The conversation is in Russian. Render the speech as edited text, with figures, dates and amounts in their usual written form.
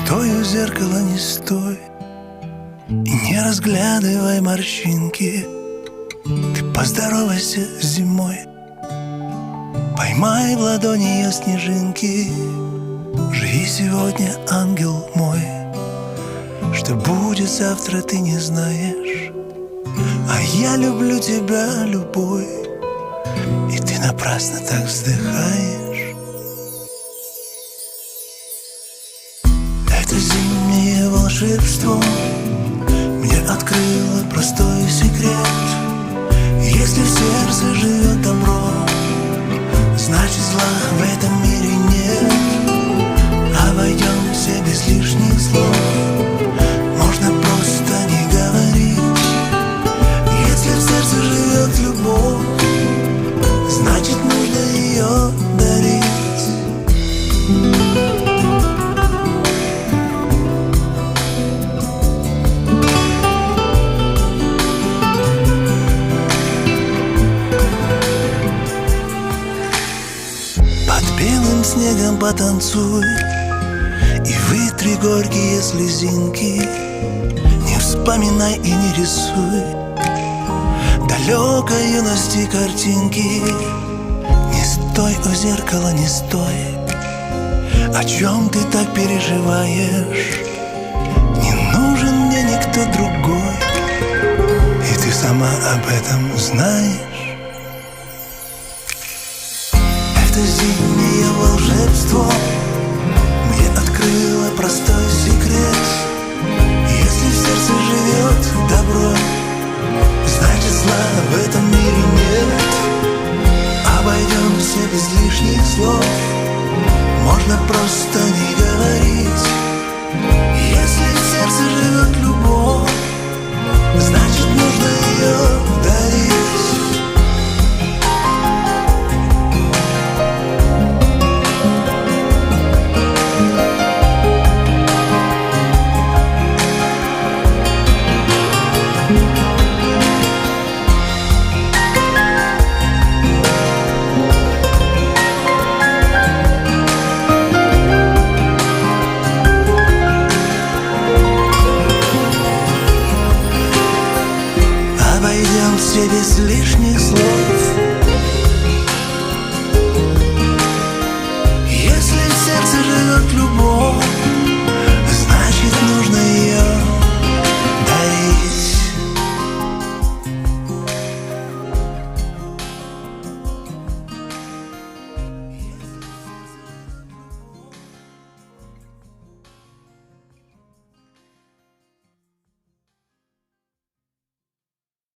Стой у зеркала, не стой и не разглядывай морщинки. Ты поздоровайся с зимой, поймай в ладони ее снежинки. Живи сегодня, ангел мой, что будет завтра, ты не знаешь. А я люблю тебя, любовь, и ты напрасно так вздыхаешь. Это зимнее волшебство мне открыло простой секрет. Если в сердце живет добро, значит зла в этом мире нет. Обойдемся без лишних слов, можно просто не говорить. Если в сердце живет любовь, значит нужно ее дарить. Белым снегом потанцуй и вытри горькие слезинки. Не вспоминай и не рисуй далекой юности картинки. Не стой у зеркала, не стой. О чем ты так переживаешь? Не нужен мне никто другой, и ты сама об этом знаешь. Это зимнее волшебство мне открыло простой секрет. Если в сердце живет добро, значит зла в этом мире нет. Обойдемся без лишних слов, можно просто не говорить. Если в сердце живет любовь, значит нужно ее дарить. Обойдемся без лишних